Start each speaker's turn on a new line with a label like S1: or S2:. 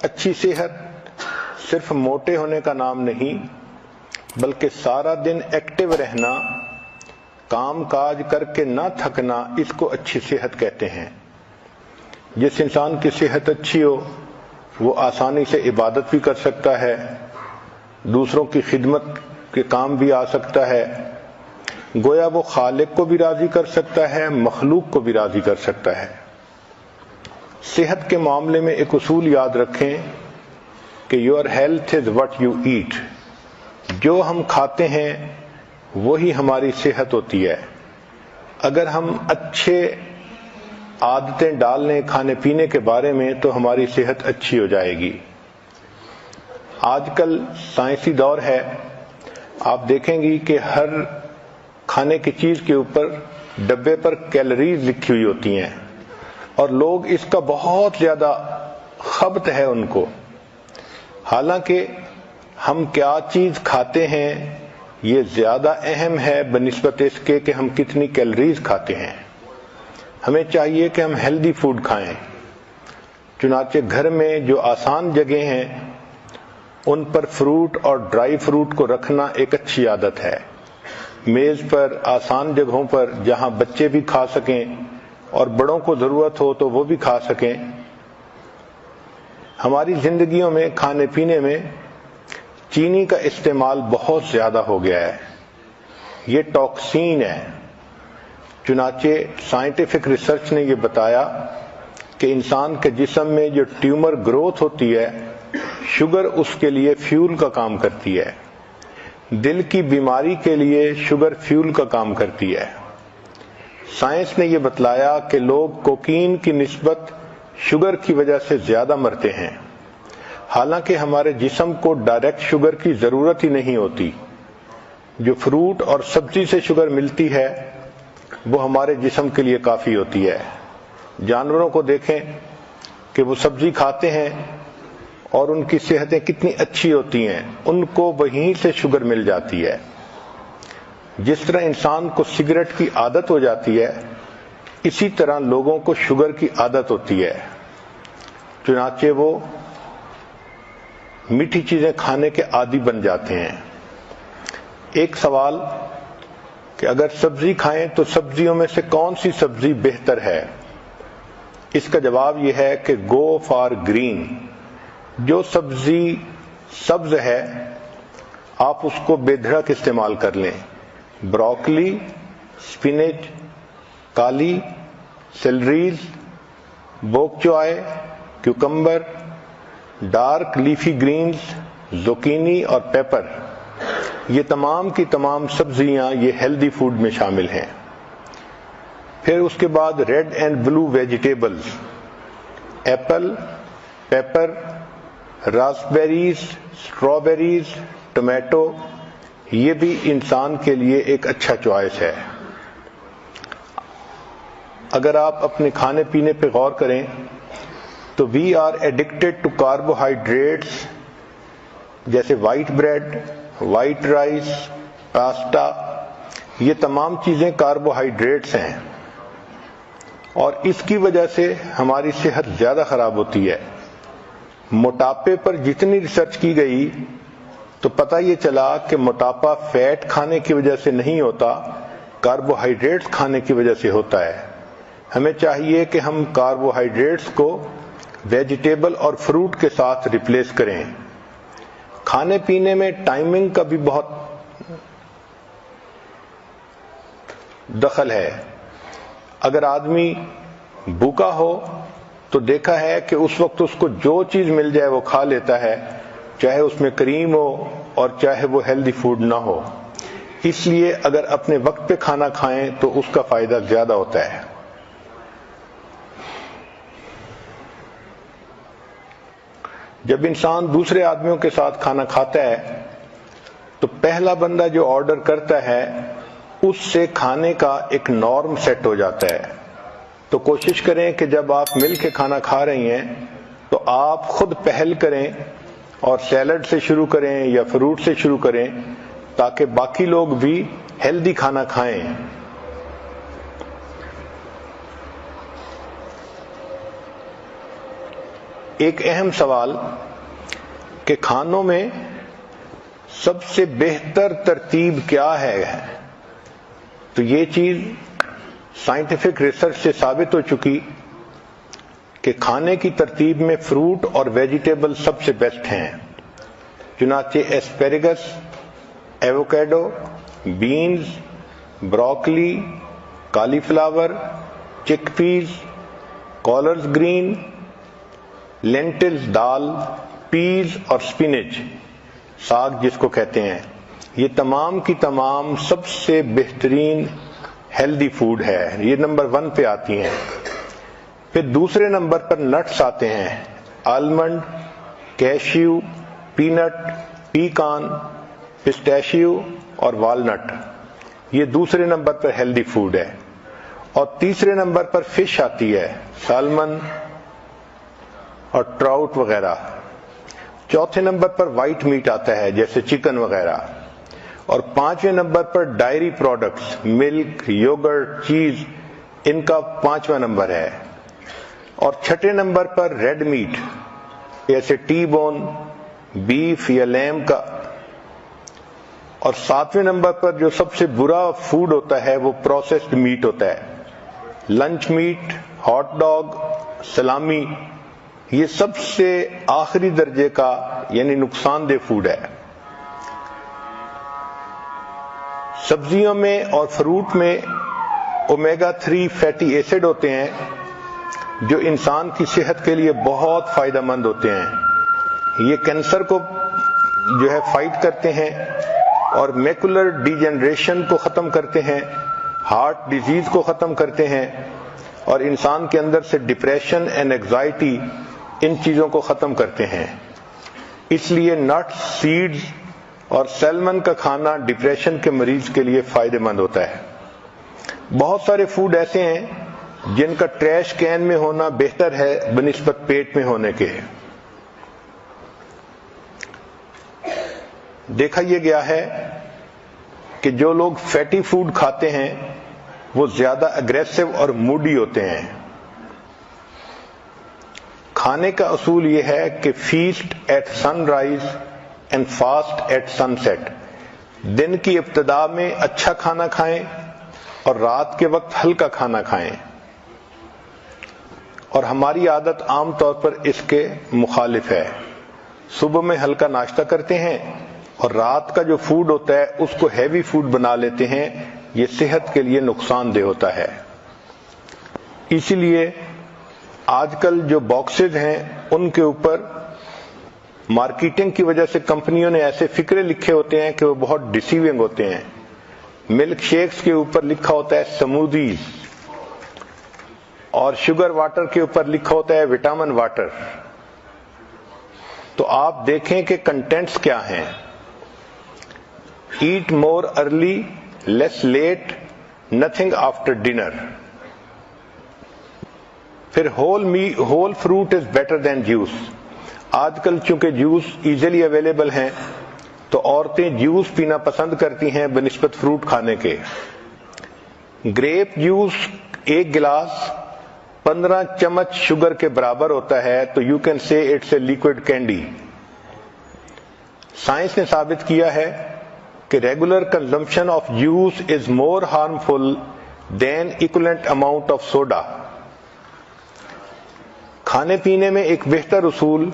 S1: اچھی صحت صرف موٹے ہونے کا نام نہیں، بلکہ سارا دن ایکٹیو رہنا، کام کاج کر کے نہ تھکنا، اس کو اچھی صحت کہتے ہیں۔ جس انسان کی صحت اچھی ہو وہ آسانی سے عبادت بھی کر سکتا ہے، دوسروں کی خدمت کے کام بھی آ سکتا ہے، گویا وہ خالق کو بھی راضی کر سکتا ہے، مخلوق کو بھی راضی کر سکتا ہے۔ صحت کے معاملے میں ایک اصول یاد رکھیں کہ your health is what you eat, جو ہم کھاتے ہیں وہی ہماری صحت ہوتی ہے۔ اگر ہم اچھے عادتیں ڈال لیں کھانے پینے کے بارے میں تو ہماری صحت اچھی ہو جائے گی۔ آج کل سائنسی دور ہے، آپ دیکھیں گی کہ ہر کھانے کی چیز کے اوپر ڈبے پر کیلوریز لکھی ہوئی ہوتی ہیں، اور لوگ اس کا بہت زیادہ خبط ہے ان کو۔ حالانکہ ہم کیا چیز کھاتے ہیں یہ زیادہ اہم ہے بنسبت اس کے کہ ہم کتنی کیلوریز کھاتے ہیں۔ ہمیں چاہیے کہ ہم ہیلدی فوڈ کھائیں، چنانچہ گھر میں جو آسان جگہیں ہیں ان پر فروٹ اور ڈرائی فروٹ کو رکھنا ایک اچھی عادت ہے۔ میز پر آسان جگہوں پر جہاں بچے بھی کھا سکیں اور بڑوں کو ضرورت ہو تو وہ بھی کھا سکیں۔ ہماری زندگیوں میں کھانے پینے میں چینی کا استعمال بہت زیادہ ہو گیا ہے، یہ ٹاکسین ہے۔ چنانچہ سائنٹیفک ریسرچ نے یہ بتایا کہ انسان کے جسم میں جو ٹیومر گروتھ ہوتی ہے، شوگر اس کے لیے فیول کا کام کرتی ہے۔ دل کی بیماری کے لیے شوگر فیول کا کام کرتی ہے۔ سائنس نے یہ بتلایا کہ لوگ کوکین کی نسبت شوگر کی وجہ سے زیادہ مرتے ہیں، حالانکہ ہمارے جسم کو ڈائریکٹ شوگر کی ضرورت ہی نہیں ہوتی۔ جو فروٹ اور سبزی سے شوگر ملتی ہے وہ ہمارے جسم کے لیے کافی ہوتی ہے۔ جانوروں کو دیکھیں کہ وہ سبزی کھاتے ہیں اور ان کی صحتیں کتنی اچھی ہوتی ہیں، ان کو وہیں سے شوگر مل جاتی ہے۔ جس طرح انسان کو سگریٹ کی عادت ہو جاتی ہے، اسی طرح لوگوں کو شوگر کی عادت ہوتی ہے، چنانچہ وہ میٹھی چیزیں کھانے کے عادی بن جاتے ہیں۔ ایک سوال کہ اگر سبزی کھائیں تو سبزیوں میں سے کون سی سبزی بہتر ہے؟ اس کا جواب یہ ہے کہ گو فار گرین۔ جو سبزی سبز ہے آپ اس کو بے دھڑک استعمال کر لیں۔ بروکلی، سپینچ، کالی، سیلریز، بوک چوائے، کیوکمبر، ڈارک لیفی گرینز، زوکینی اور پیپر، یہ تمام کی تمام سبزیاں یہ ہیلدی فوڈ میں شامل ہیں۔ پھر اس کے بعد red and blue vegetables, apple, pepper, raspberries, strawberries, tomato, یہ بھی انسان کے لیے ایک اچھا چوائس ہے۔ اگر آپ اپنے کھانے پینے پہ غور کریں تو we are addicted to carbohydrates, جیسے white bread, white rice, pasta, یہ تمام چیزیں کاربوہائیڈریٹس ہیں، اور اس کی وجہ سے ہماری صحت زیادہ خراب ہوتی ہے۔ موٹاپے پر جتنی ریسرچ کی گئی تو پتہ یہ چلا کہ موٹاپا فیٹ کھانے کی وجہ سے نہیں ہوتا، کاربوہائیڈریٹس کھانے کی وجہ سے ہوتا ہے۔ ہمیں چاہیے کہ ہم کاربوہائیڈریٹس کو ویجیٹیبل اور فروٹ کے ساتھ ریپلیس کریں۔ کھانے پینے میں ٹائمنگ کا بھی بہت دخل ہے۔ اگر آدمی بھوکا ہو تو دیکھا ہے کہ اس وقت اس کو جو چیز مل جائے وہ کھا لیتا ہے، چاہے اس میں کریم ہو اور چاہے وہ ہیلدی فوڈ نہ ہو۔ اس لیے اگر اپنے وقت پہ کھانا کھائیں تو اس کا فائدہ زیادہ ہوتا ہے۔ جب انسان دوسرے آدمیوں کے ساتھ کھانا کھاتا ہے تو پہلا بندہ جو آرڈر کرتا ہے اس سے کھانے کا ایک نارم سیٹ ہو جاتا ہے۔ تو کوشش کریں کہ جب آپ مل کے کھانا کھا رہی ہیں تو آپ خود پہل کریں اور سیلڈ سے شروع کریں یا فروٹ سے شروع کریں تاکہ باقی لوگ بھی ہیلدی کھانا کھائیں۔ ایک اہم سوال کہ کھانوں میں سب سے بہتر ترتیب کیا ہے، تو یہ چیز سائنٹیفک ریسرچ سے ثابت ہو چکی کہ کھانے کی ترتیب میں فروٹ اور ویجیٹیبل سب سے بیسٹ ہیں۔ چنانچہ ایسپیریگس، ایووکیڈو، بینز، بروکلی، کالی فلاور، چک پیز، کالرز گرین، لینٹلز دال، پیز اور سپینچ ساگ جس کو کہتے ہیں، یہ تمام کی تمام سب سے بہترین ہیلدی فوڈ ہے، یہ نمبر 1 پہ آتی ہیں۔ پھر دوسرے نمبر پر نٹس آتے ہیں، آلمنڈ، کیشیو، پینٹ، پیکان، پسٹیشیو اور والنٹ، یہ دوسرے نمبر پر ہیلدی فوڈ ہے۔ اور تیسرے نمبر پر فش آتی ہے، سالمن اور ٹراؤٹ وغیرہ۔ چوتھے نمبر پر وائٹ میٹ آتا ہے جیسے چکن وغیرہ، اور 5ویں نمبر پر ڈائری پروڈکٹس، ملک، یوگرٹ، چیز، ان کا 5واں نمبر ہے۔ اور 6 نمبر پر ریڈ میٹ جیسے ٹی بون، بیف یا لیم کا۔ اور 7ویں نمبر پر جو سب سے برا فوڈ ہوتا ہے وہ پروسیسڈ میٹ ہوتا ہے، لنچ میٹ، ہاٹ ڈاگ، سلامی، یہ سب سے آخری درجے کا یعنی نقصان دہ فوڈ ہے۔ سبزیوں میں اور فروٹ میں اومیگا 3 فیٹی ایسڈ ہوتے ہیں جو انسان کی صحت کے لیے بہت فائدہ مند ہوتے ہیں۔ یہ کینسر کو جو ہے فائٹ کرتے ہیں اور میکولر ڈی جنریشن کو ختم کرتے ہیں، ہارٹ ڈیزیز کو ختم کرتے ہیں، اور انسان کے اندر سے ڈپریشن اینڈ اینگزائٹی، ان چیزوں کو ختم کرتے ہیں۔ اس لیے نٹس، سیڈز اور سیلمن کا کھانا ڈپریشن کے مریض کے لیے فائدہ مند ہوتا ہے۔ بہت سارے فوڈ ایسے ہیں جن کا ٹریش کین میں ہونا بہتر ہے بنسبت پیٹ میں ہونے کے۔ دیکھا یہ گیا ہے کہ جو لوگ فیٹی فوڈ کھاتے ہیں وہ زیادہ اگریسو اور موڈی ہوتے ہیں۔ کھانے کا اصول یہ ہے کہ feast at sunrise and fast at sunset, دن کی ابتدا میں اچھا کھانا کھائیں اور رات کے وقت ہلکا کھانا کھائیں، اور ہماری عادت عام طور پر اس کے مخالف ہے۔ صبح میں ہلکا ناشتہ کرتے ہیں اور رات کا جو فوڈ ہوتا ہے اس کو ہیوی فوڈ بنا لیتے ہیں، یہ صحت کے لیے نقصان دہ ہوتا ہے۔ اسی لیے آج کل جو باکسز ہیں ان کے اوپر مارکیٹنگ کی وجہ سے کمپنیوں نے ایسے فکرے لکھے ہوتے ہیں کہ وہ بہت ڈیسیونگ ہوتے ہیں۔ ملک شیکس کے اوپر لکھا ہوتا ہے سمودیز، اور شوگر واٹر کے اوپر لکھا ہوتا ہے وٹامن واٹر۔ تو آپ دیکھیں کہ کنٹینٹس کیا ہیں۔ Eat more early, less late, nothing after dinner. پھر whole fruit is better than juice. آج کل چونکہ جوس ایزیلی اویلیبل ہیں تو عورتیں جوس پینا پسند کرتی ہیں بنسبت فروٹ کھانے کے۔ گریپ جوس 1 گلاس 15 چمچ شوگر کے برابر ہوتا ہے، تو you can say it's a liquid candy. Science نے ثابت کیا ہے کہ regular consumption of juice is more harmful than equivalent amount of soda. کھانے پینے میں ایک بہتر اصول